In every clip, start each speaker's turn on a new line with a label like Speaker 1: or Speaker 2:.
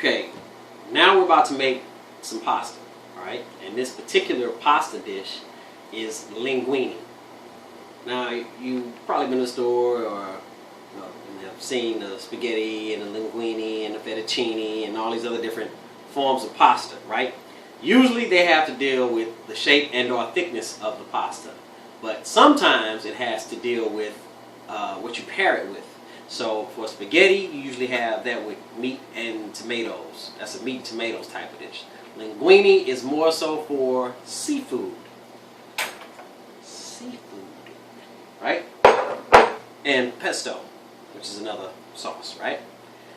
Speaker 1: Okay, now we're about to make some pasta, all right? And this particular pasta dish is linguine. Now, you've probably been to the store or have seen the spaghetti and the linguine and the fettuccine and all these other different forms of pasta, right? Usually they have to deal with the shape and or thickness of the pasta. But sometimes it has to deal with what you pair it with. So for spaghetti, you usually have that with meat and tomatoes. That's a meat and tomatoes type of dish. Linguine is more so for seafood. Right? And pesto, which is another sauce, right?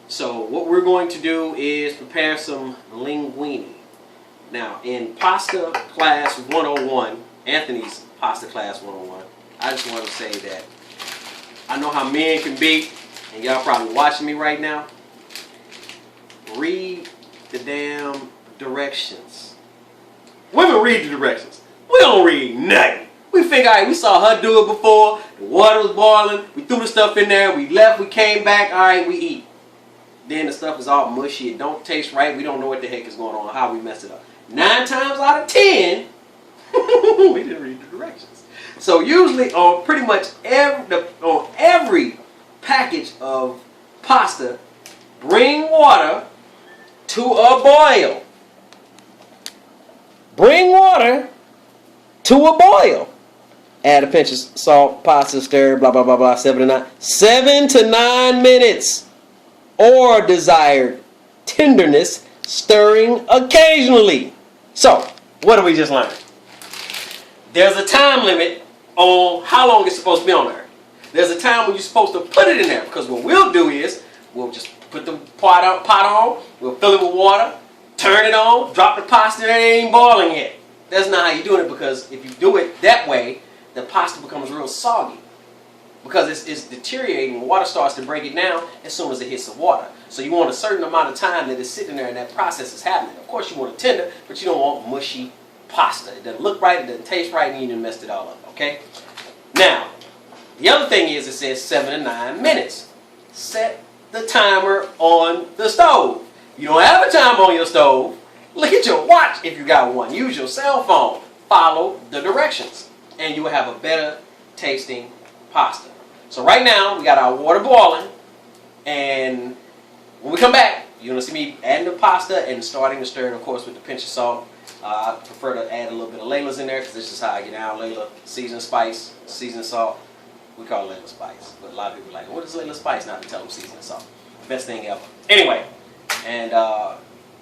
Speaker 1: So what we're going to do is prepare some linguine. Now, in Pasta Class 101, Anthony's Pasta Class 101, I just want to say that I know how men can be, and y'all probably watching me right now. Read the damn directions. Women read the directions. We don't read nothing. We figure, all right, we saw her do it before. The water was boiling. We threw the stuff in there. We left. We came back. All right, we eat. Then the stuff is all mushy. It don't taste right. We don't know what the heck is going on, how we messed it up. 9 times out of 10, we didn't read the directions. So usually on pretty much every package of pasta, bring water to a boil. Bring water to a boil. Add a pinch of salt, pasta, stir, blah, blah, blah, blah, 7 to 9. 7 to 9 minutes. Or desired tenderness, stirring occasionally. So, what did we just learn? There's a time limit on how long it's supposed to be on there. There's a time when you're supposed to put it in there. Because what we'll do is, we'll just put the pot on, we'll fill it with water, turn it on, drop the pasta, and it ain't boiling yet. That's not how you're doing it, because if you do it that way, the pasta becomes real soggy. Because it's deteriorating, water starts to break it down as soon as it hits the water. So you want a certain amount of time that it's sitting there and that process is happening. Of course you want it tender, but you don't want mushy pasta. It doesn't look right, it doesn't taste right, and you done messed it all up, okay? Now, the other thing is it says 7 to 9 minutes. Set the timer on the stove. You don't have a timer on your stove. Look at your watch if you got one. Use your cell phone. Follow the directions. And you will have a better tasting pasta. So right now, we got our water boiling. And when we come back, you're going to see me adding the pasta and starting to stir it, of course, with the pinch of salt. I prefer to add a little bit of Layla's in there because this is how I get down. Layla, seasoned spice, seasoned salt. We call it Layla spice. But a lot of people are like, what is Layla spice? Not to tell them seasoned salt. Best thing ever. Anyway, and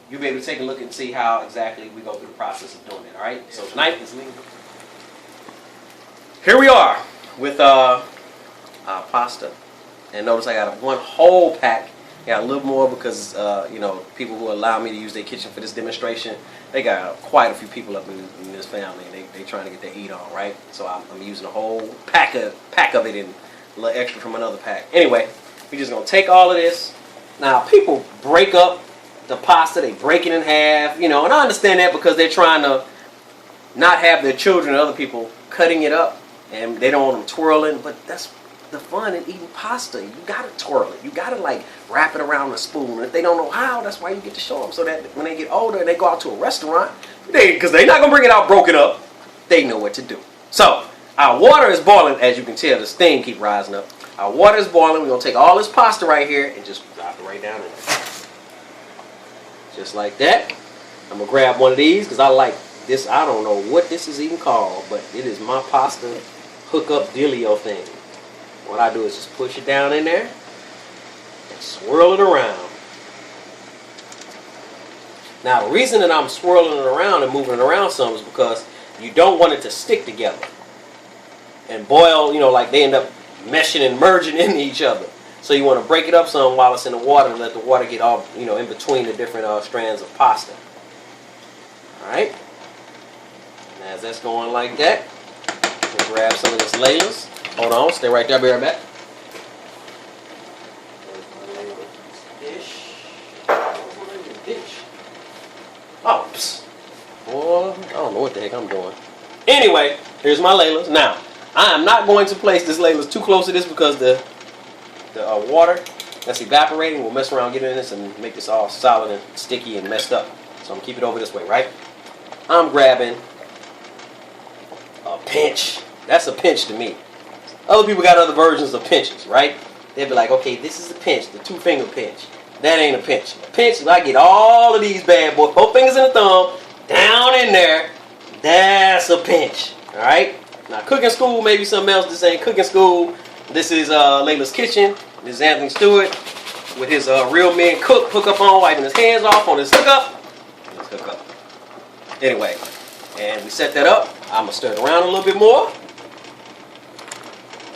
Speaker 1: you'll be able to take a look and see how exactly we go through the process of doing it. All right? So tonight is here we are with our pasta. And notice I got one whole pack. Got a little more because, people who allow me to use their kitchen for this demonstration, they got quite a few people up in this family, and they trying to get their eat on, right? So I'm using a whole pack of it and a little extra from another pack. Anyway, we're just going to take all of this. Now, people break up the pasta. They break it in half, and I understand that because they're trying to not have their children and other people cutting it up, and they don't want them twirling, but that's the fun in eating pasta. You gotta twirl it. You gotta wrap it around a spoon. And if they don't know how, that's why you get to show them, so that when they get older and they go out to a restaurant, because they're not gonna bring it out broken up, they know what to do. So our water is boiling. As you can tell, the steam keep rising up. Our water is boiling. We're gonna take all this pasta right here and just drop it right down in there, just like that. I'm gonna grab one of these because I like this. I don't know what this is even called, but it is my pasta hookup dealio thing. What I do is just push it down in there and swirl it around. Now, the reason that I'm swirling it around and moving it around some is because you don't want it to stick together and boil, like they end up meshing and merging into each other. So you want to break it up some while it's in the water and let the water get all, in between the different strands of pasta. Alright? And as that's going like that, we'll grab some of this Layla's. Hold on, stay right there, I'll be right back. Oh, psst. Boy, I don't know what the heck I'm doing. Anyway, here's my Layla's. Now, I am not going to place this Layla's too close to this because the water that's evaporating. We'll mess around, get in this, and make this all solid and sticky and messed up. So I'm gonna keep it over this way, right? I'm grabbing a pinch. That's a pinch to me. Other people got other versions of pinches, right? They'll be like, okay, this is a pinch, the 2-finger pinch. That ain't a pinch. A pinch is I get all of these bad boys, both fingers in the thumb, down in there. That's a pinch. Alright? Now cooking school, maybe something else. This ain't cooking school. This is Layla's kitchen. This is Anthony Stewart with his real men cook hookup on, wiping his hands off on his hookup. Let's hook up. Anyway, and we set that up. I'm gonna stir it around a little bit more.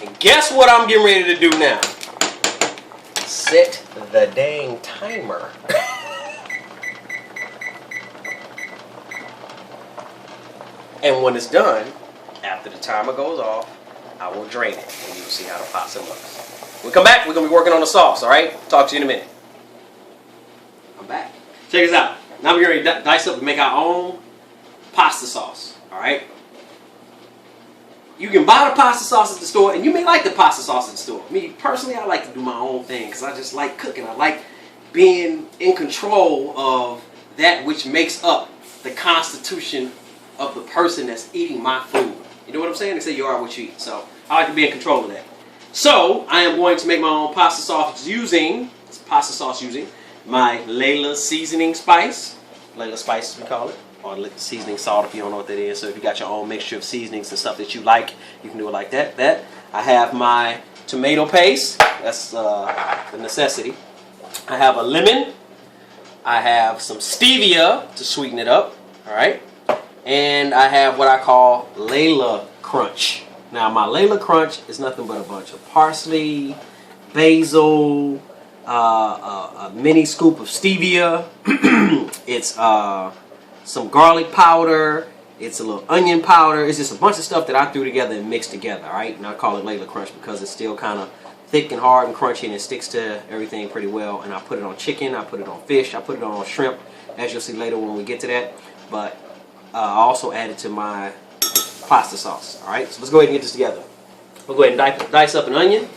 Speaker 1: And guess what I'm getting ready to do now? Set the dang timer. And when it's done, after the timer goes off, I will drain it and you'll see how the pasta looks. When we come back, we're going to be working on the sauce, alright? Talk to you in a minute. I'm back. Check this out. Now we're going to dice up and make our own pasta sauce, alright? You can buy the pasta sauce at the store, and you may like the pasta sauce at the store. Me, personally, I like to do my own thing because I just like cooking. I like being in control of that which makes up the constitution of the person that's eating my food. You know what I'm saying? They say you are what you eat. So I like to be in control of that. So I am going to make my own pasta sauce using my Layla seasoning spice. Layla spice, we call it. Or seasoning salt if you don't know what that is. So if you got your own mixture of seasonings and stuff that you like, you can do it like that. I have my tomato paste. That's the necessity. I have a lemon. I have some stevia to sweeten it up. Alright. And I have what I call Layla Crunch. Now my Layla Crunch is nothing but a bunch of parsley, basil, a mini scoop of stevia. It's some garlic powder. It's a little onion powder. It's just a bunch of stuff that I threw together and mixed together, alright? And I call it Layla Crunch because it's still kind of thick and hard and crunchy and it sticks to everything pretty well. And I put it on chicken, I put it on fish, I put it on shrimp, as you'll see later when we get to that. But I also added to my pasta sauce. Alright, so let's go ahead and get this together. We'll go ahead and dice up an onion.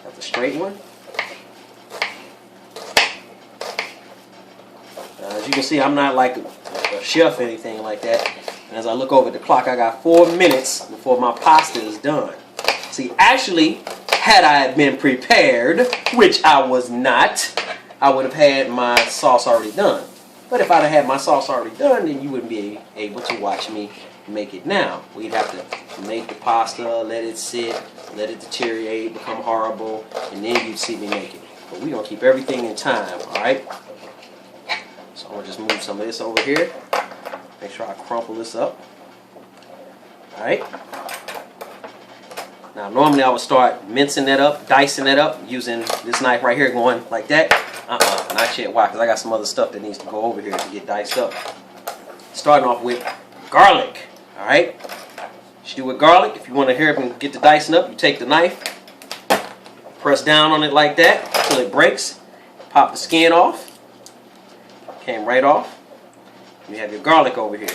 Speaker 1: That's the straight one. As you can see, I'm not like a chef or anything like that. And as I look over at the clock, I got 4 minutes before my pasta is done. See, actually, had I been prepared, which I was not, I would have had my sauce already done. But if I'd have had my sauce already done, then you wouldn't be able to watch me make it now. We'd have to make the pasta, let it sit, let it deteriorate, become horrible, and then you'd see me make it. But we're going to keep everything in time, alright? So I'm going to just move some of this over here. Make sure I crumple this up. Alright? Now normally I would start mincing that up, dicing that up, using this knife right here going like that. Not yet. Why? Because I got some other stuff that needs to go over here to get diced up. Starting off with garlic. Alright? You do with garlic. If you want to hear it and get the dicing up, you take the knife, press down on it like that until it breaks. Pop the skin off. Came right off. You have your garlic over here.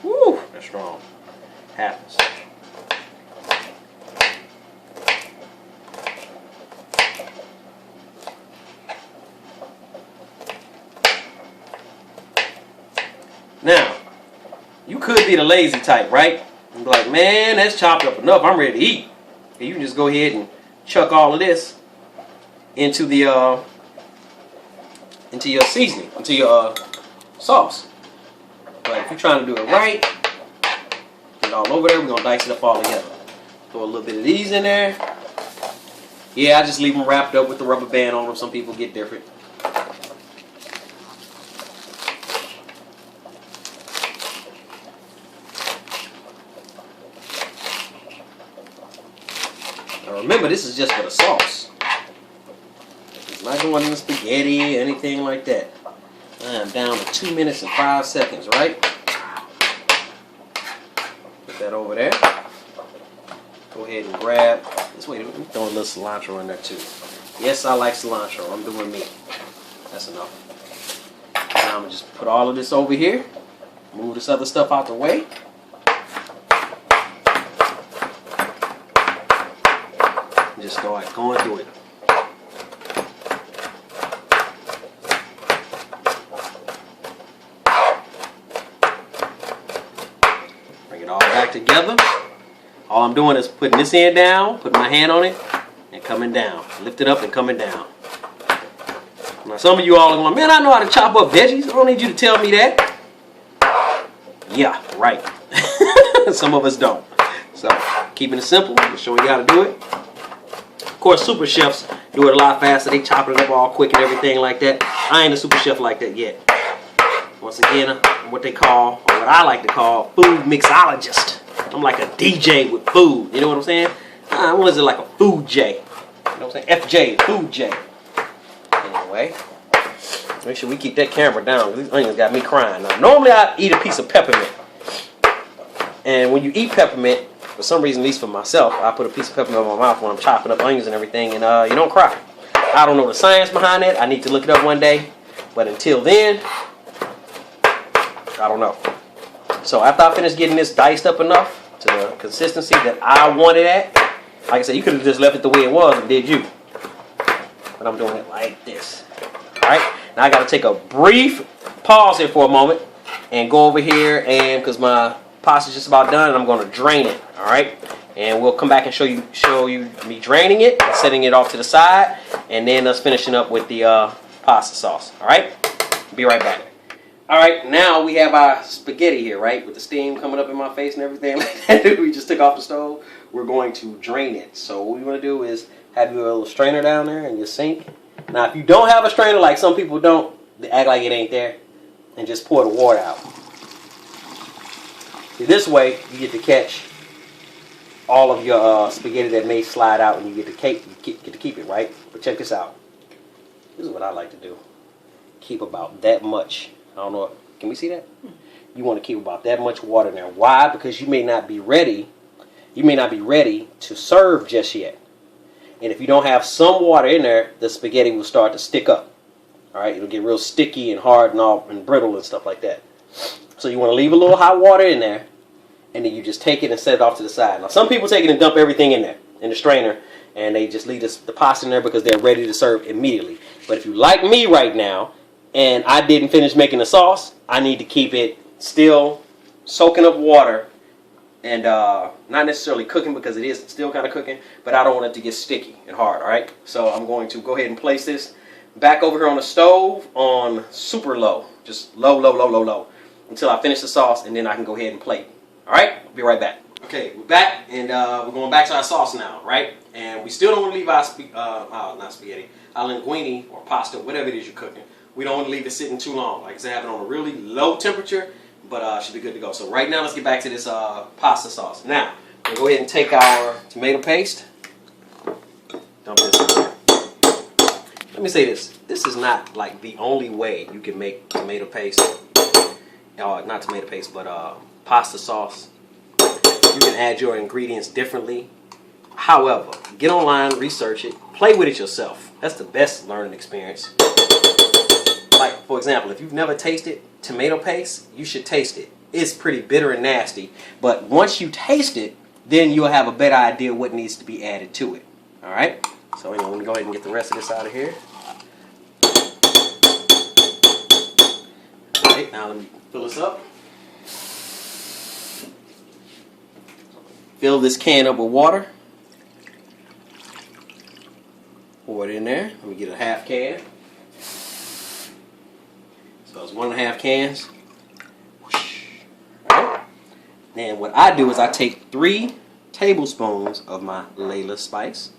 Speaker 1: Woo! That's strong. Happens. Now, you could be the lazy type, right? And be like, man, that's chopped up enough. I'm ready to eat. And you can just go ahead and chuck all of this into the into your seasoning, into your sauce. But if you're trying to do it right, get it all over there. We're gonna dice it up all together. Throw a little bit of these in there. Yeah, I just leave them wrapped up with the rubber band on them. Some people get different. Now remember, this is just for the sauce. It's not going in the spaghetti or anything like that. I am down to 2 minutes and 5 seconds, right? Put that over there. Go ahead and grab this. Wait, let me throw a little cilantro in there too. Yes, I like cilantro. I'm doing me. That's enough. Now I'm gonna just put all of this over here. Move this other stuff out the way. And just start going through it. right together. All I'm doing is putting this end down, putting my hand on it, and coming down. Lift it up and coming down. Now some of you all are going, man, I know how to chop up veggies. I don't need you to tell me that. Yeah, right. Some of us don't. So, keeping it simple, I'm showing you how to do it. Of course, super chefs do it a lot faster. They chop it up all quick and everything like that. I ain't a super chef like that yet. Once again, I'm what they call, or what I like to call, food mixologist. I'm like a DJ with food. You know what I'm saying? What is it, like a food J? You know what I'm saying? FJ, food J. Anyway, make sure we keep that camera down, because these onions got me crying. Now, normally I eat a piece of peppermint. And when you eat peppermint, for some reason, at least for myself, I put a piece of peppermint in my mouth when I'm chopping up onions and everything, and you don't cry. I don't know the science behind it. I need to look it up one day. But until then, I don't know. So after I finish getting this diced up enough to the consistency that I wanted at, like I said, you could have just left it the way it was and did you. But I'm doing it like this. Alright? Now I got to take a brief pause here for a moment and go over here, and because my pasta's just about done, and I'm going to drain it. Alright? And we'll come back and show you me draining it and setting it off to the side, and then us finishing up with the pasta sauce. Alright? Be right back. Alright, now we have our spaghetti here, right? With the steam coming up in my face and everything like that. We just took off the stove. We're going to drain it. So what we want to do is have your little strainer down there in your sink. Now if you don't have a strainer, like some people don't, they act like it ain't there, and just pour the water out. See, this way you get to catch all of your spaghetti that may slide out, and you get to keep it, right? But check this out. This is what I like to do. Keep about that much. I don't know. Can we see that? You want to keep about that much water in there. Why? Because you may not be ready. You may not be ready to serve just yet. And if you don't have some water in there, the spaghetti will start to stick up. All right, it'll get real sticky and hard and all and brittle and stuff like that. So you want to leave a little hot water in there, and then you just take it and set it off to the side. Now some people take it and dump everything in there in the strainer, and they just leave the pasta in there because they're ready to serve immediately. But if you like me right now, and I didn't finish making the sauce, I need to keep it still soaking up water and not necessarily cooking, because it is still kind of cooking, but I don't want it to get sticky and hard, all right? So I'm going to go ahead and place this back over here on the stove on super low, just low, until I finish the sauce, and then I can go ahead and plate. All right, be right back. Okay, we're back, and we're going back to our sauce now, right? And we still don't want to leave our, not spaghetti, our linguine or pasta, whatever it is you're cooking. We don't want to leave it sitting too long. Like I said, have it on a really low temperature, but should be good to go. So right now, let's get back to this pasta sauce. Now, we'll go ahead and take our tomato paste. Dump this in there. Let me say this. This is not like the only way you can make tomato paste. Not tomato paste, but pasta sauce. You can add your ingredients differently. However, get online, research it, play with it yourself. That's the best learning experience. Like, for example, if you've never tasted tomato paste, you should taste it. It's pretty bitter and nasty, but once you taste it, then you'll have a better idea what needs to be added to it. All right? So anyway, let me go ahead and get the rest of this out of here. All right, now let me fill this up. Fill this can up with water. Pour it in there. Let me get a half can. So it's 1.5 cans. Alright. Then what I do is I take 3 tablespoons of my Layla spice.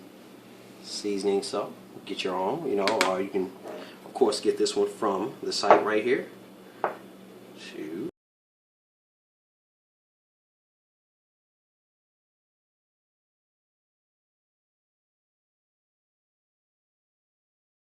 Speaker 1: Seasoning salt. Get your own, you know, or you can, of course, get this one from the site right here. 2.